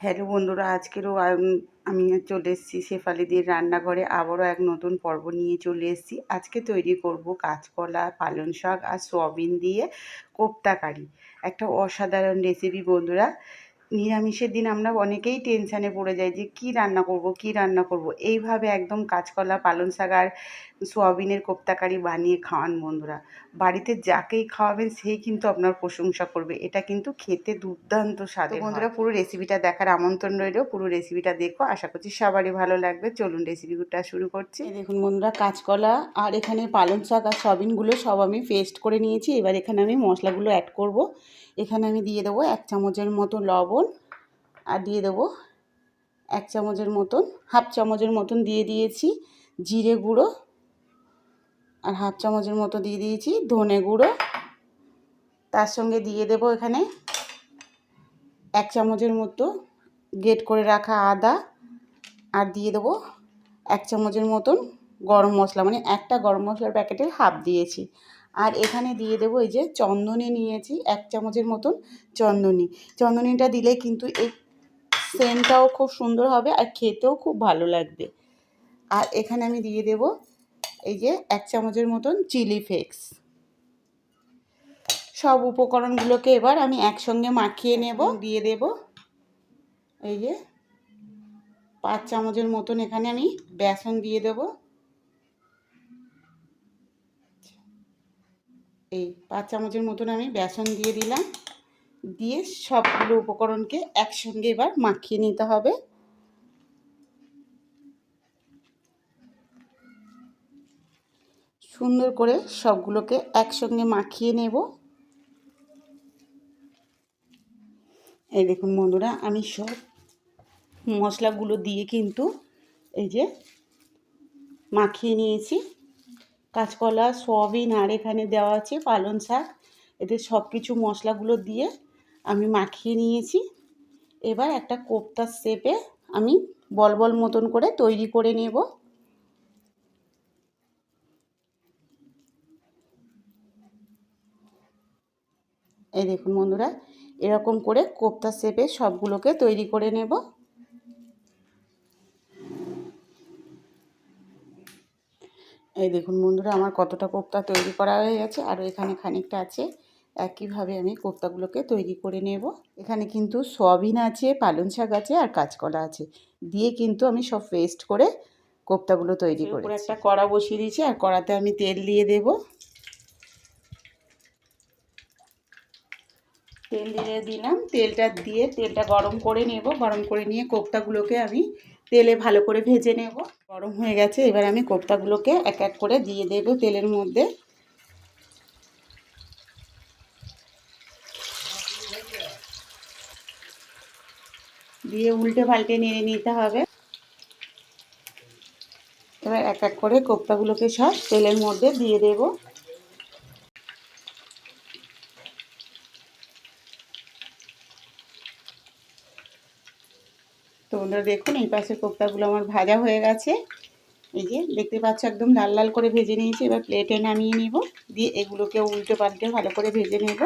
Hello বন্ধুরা, আজকেরও আমি চলে এসেছি শেফালি দির রান্নাঘরে। আবারও এক নতুন পর্ব নিয়ে চলে এসেছি। আজকে তৈরি করব কাঁচকলা, পালং শাক আর সয়াবিন দিয়ে কোপ্তা কারি। একটা অসাধারণ রেসিপি বন্ধুরা। নিরামিষের দিন আমরা অনেকেই টেনশানে পড়ে যাই যে কী রান্না করব, কী রান্না করব। এইভাবে একদম কাঁচকলা, পালং শাক আর সয়াবিনের কোপ্তা কারি বানিয়ে খাওয়ান বন্ধুরা। বাড়িতে যাকেই খাওয়াবেন সেই কিন্তু আপনার প্রশংসা করবে। এটা কিন্তু খেতে দুর্দান্ত স্বাদের হয়। বন্ধুরা, পুরো রেসিপিটা দেখার আমন্ত্রণ রইল। পুরো রেসিপিটা দেখো, আশা করছি সবারই ভালো লাগবে। চলুন রেসিপিটা শুরু করছি। দেখুন বন্ধুরা, কাঁচকলা আর এখানে পালং শাক আর সয়াবিনগুলো সব আমি পেস্ট করে নিয়েছি। এবার এখানে আমি মশলাগুলো অ্যাড করব। এখানে আমি দিয়ে দেবো 1 চামচের মতো লবণ, আর দিয়ে দেবো 1 চামচের মতন, হাফ চামচের মতন দিয়ে দিয়েছি জিরে গুঁড়ো, আর হাফ চামচের মতো দিয়ে দিয়েছি ধনে গুঁড়ো। তার সঙ্গে দিয়ে দেবো এখানে 1 চামচের মতো গ্রেট করে রাখা আদা, আর দিয়ে দেবো 1 চামচের মতন গরম মশলা, মানে একটা গরম মশলার প্যাকেটের হাফ দিয়েছি। আর এখানে দিয়ে দেবো এই যে চন্দনী নিয়েছি 1 চামচের মতন চন্দনী। চন্দনীটা দিলে কিন্তু এই সেন্টটাও খুব সুন্দর হবে আর খেতেও খুব ভালো লাগবে। আর এখানে আমি দিয়ে দেব এই যে 1 চামচের মতন চিলি ফ্লেক্স। সব উপকরণগুলোকে এবার আমি একসঙ্গে মাখিয়ে নেব। দিয়ে দেব এই যে 5 চামচের মতন এখানে আমি বেসন দিয়ে দেব। এই 5 চামচের মতন আমি বেসন দিয়ে দিলাম। দিয়ে সবগুলো উপকরণকে একসঙ্গে এবার মাখিয়ে নিতে হবে। সুন্দর করে সবগুলোকে একসঙ্গে মাখিয়ে নেব। এই দেখুন বন্ধুরা, আমি সব মশলাগুলো দিয়ে কিন্তু এই যে মাখিয়ে নিয়েছি। কাঁচকলা, সয়াবিন আর এখানে দেওয়া আছে পালং শাক, এদের সব কিছু মশলাগুলো দিয়ে আমি মাখিয়ে নিয়েছি। এবার একটা কোপ্তার শেপে আমি বল বল মতন করে তৈরি করে নেব। এই দেখুন বন্ধুরা, এরকম করে কোপ্তার শেপে সবগুলোকে তৈরি করে নেব। এই দেখুন বন্ধুরা, আমার কতটা কোপ্তা তৈরি করা হয়ে গেছে, আর এখানে খানিকটা আছে। একইভাবে আমি কোপ্তাগুলোকে তৈরি করে নেব। এখানে কিন্তু সয়াবিন আছে, পালং শাক আছে আর কাঁচকলা আছে, দিয়ে কিন্তু আমি সব পেস্ট করে কোপ্তাগুলো তৈরি করে একটা কড়া বসিয়ে দিয়েছি, আর কড়াতে আমি তেল দিয়ে দেব। তেল দিয়ে দিলাম। তেলটা গরম করে নেব। গরম করে নিয়ে কোপ্তাগুলোকে আমি তেলে ভালো করে ভেজে নেব। গরম হয়ে গেছে, এবার আমি কোপ্তাগুলোকে এক এক করে দিয়ে দেব তেলের মধ্যে। দিয়ে উল্টে পাল্টে নেড়ে নিতে হবে। এবার এক এক করে কোপ্তাগুলোকে সব তেলের মধ্যে দিয়ে দেব। তো বন্ধুরা দেখুন, এই পাশের কোপ্তাগুলো আমার ভাজা হয়ে গেছে। এই যে দেখতে পাচ্ছ, একদম লাল লাল করে ভেজে নিয়েছি। এবার প্লেটে নামিয়ে নিব। দিয়ে এগুলোকে উল্টে পাল্টে ভালো করে ভেজে নেব।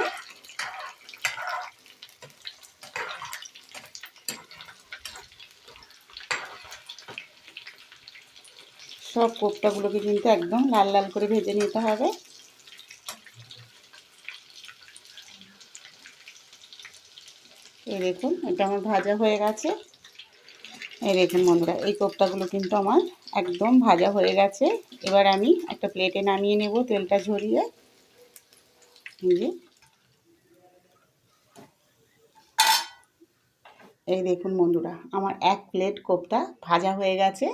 সব কোপ্তাগুলোকে কিন্তু একদম লাল লাল করে ভেজে নিতে হবে। এই দেখুন, এটা আমার ভাজা হয়ে গেছে। এই দেখুন বন্ধুরা, এই কোপ্তাগুলো কিন্তু আমার একদম ভাজা হয়ে গেছে। এবার আমি একটা প্লেটে নামিয়ে নেব তেলটা ঝরিয়ে। এই দেখুন বন্ধুরা, আমার এক প্লেট কোপ্তা ভাজা হয়ে গেছে।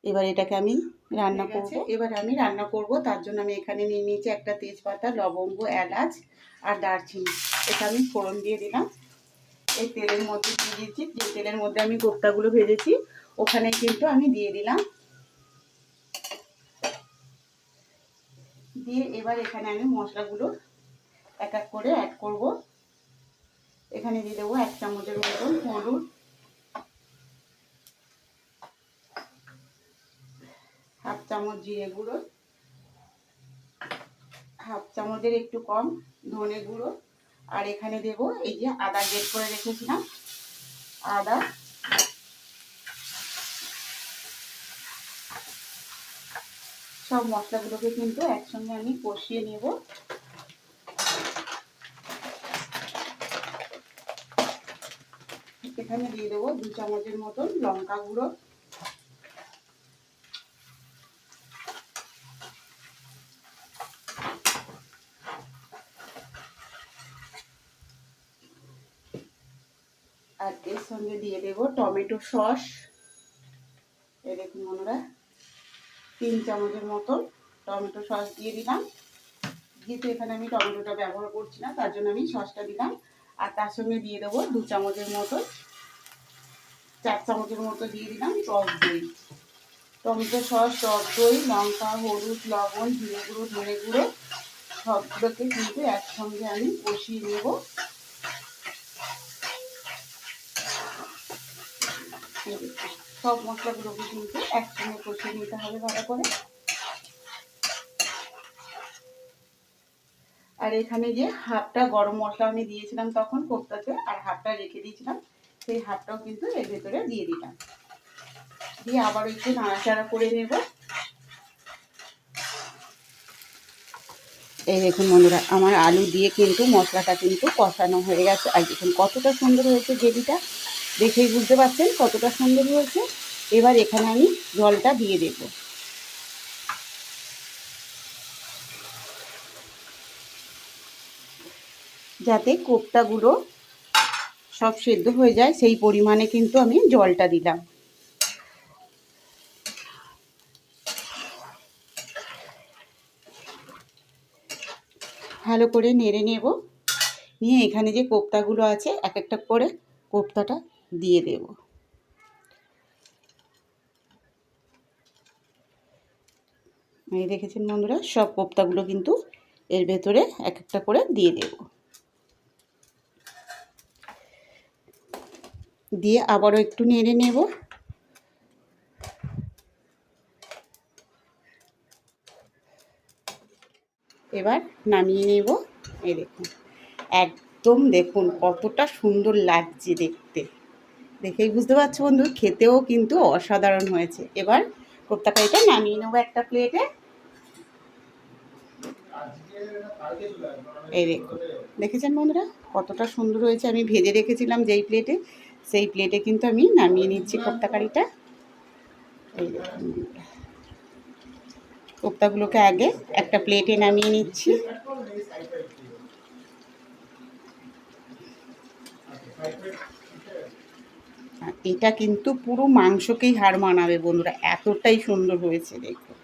এবার এটাকে আমি রান্না করব। তার জন্য আমি এখানে নিয়ে নিয়েছি একটা তেজপাতা, লবঙ্গ, এলাচ আর দারচিনি। এটা আমি ফোড়ন দিয়ে দিলাম। এই তেলের মধ্যে দিয়ে দিয়েছি, যে তেলের মধ্যে আমি কোপ্তাগুলো ভেজেছি ওখানে কিন্তু আমি দিয়ে দিলাম। দিয়ে এবার এখানে আমি মশলাগুলো এক এক করে অ্যাড করব। এখানে দিয়ে দেবো 1 চামচের মতন হলুদ, হাফ চামচ জিরে গুঁড়ো, হাফ চামচের একটু কম ধনে গুঁড়ো, আর এখানে দেবো এই যে আদা গ্রেট করে রেখেছিলাম আদা, সব মশলাগুলোকে কিন্তু একসঙ্গে আমি কষিয়ে নেব। এখানে দিয়ে দেবো 2 চামচের মতন লঙ্কা গুঁড়ো, আর এর সঙ্গে দিয়ে দেবো টমেটো সস। এই দেখুন বন্ধুরা 3 চামচের মতন টমেটো সস দিয়ে দিলাম। যেহেতু এখানে আমি টমেটোটা ব্যবহার করছি না তার জন্য আমি সসটা দিলাম। আর তার সঙ্গে দিয়ে দেবো 2 চামচের মতন, 4 চামচের মতো দিয়ে দিলাম টক দই। টমেটো সস, টক দই, লঙ্কা, হলুদ, লবণ, জিরে গুঁড়ো, ধনে গুঁড়ো সবগুলোকে কিন্তু একসঙ্গে আমি কষিয়ে নেব। সব মশলাগুলোকে কিন্তু একসঙ্গে কষিয়ে নিতে হবে ভালো করে। আর এখানে যে হাফটা গরম মশলা আমি দিয়েছিলাম তখন কোপ্তাতে, আর হাফটা রেখে দিয়েছিলাম, সেই হাফটাও কিন্তু এর ভেতরে দিয়ে দিলাম। দিয়ে আবার একটু নাড়াচাড়া করে নেব। এই দেখুন বন্ধুরা আমার আলু দিয়ে কিন্তু মশলাটা কিন্তু কষানো হয়ে গেছে। আর দেখুন কতটা সুন্দর হয়েছে গ্রেভিটা, দেখেই বুঝতে পারছেন কতটা সুন্দর হয়েছে। এবার এখানে আমি জলটা দিয়ে দেব। যাতে কোপ্তাগুলো সব সেদ্ধ হয়ে যায় সেই পরিমাণে কিন্তু আমি জলটা দিলাম। ভালো করে নেড়ে নেব। নিয়ে এখানে যে কোপ্তাগুলো আছে এক একটা করে কোপ্তাটা দিয়ে দেব। এই দেখেছেন বন্ধুরা সব কোপ্তাগুলো কিন্তু এর ভেতরে এক একটা করে দিয়ে দেব। দিয়ে আবারও একটু নেড়ে নেব। এবার নামিয়ে নেব। এই দেখুন একদম দেখুন কতটা সুন্দর লাগছে দেখতে, দেখেই বুঝতে পারছো বন্ধু খেতেও কিন্তু অসাধারণ হয়েছে। এবার কোপ্তা কারিটা নামিয়ে নেবো একটা প্লেটে। এই দেখুন দেখেছেন বন্ধুরা কতটা সুন্দর হয়েছে। আমি ভেজে রেখেছিলাম যেই প্লেটে, সেই প্লেটে কিন্তু আমি নামিয়ে নিচ্ছি কোপ্তা কারিটা। এই দেখুন কোপ্তাগুলোকে আগে একটা প্লেটে নামিয়ে নিচ্ছি। এটা কিন্তু পুরো মাংসকেই হার মানাবে বন্ধুরা, এতটাই সুন্দর হয়েছে দেখুন।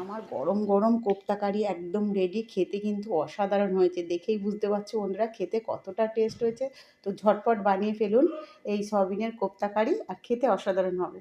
আমার গরম গরম কোপ্তা কারি একদম রেডি, খেতে কিন্তু অসাধারণ হয়েছে। দেখেই বুঝতে পারছো বন্ধুরা খেতে কতটা টেস্ট হয়েছে। তো ঝটপট বানিয়ে ফেলুন এই সয়াবিনের কোপ্তা কারি, আর খেতে অসাধারণ হবে।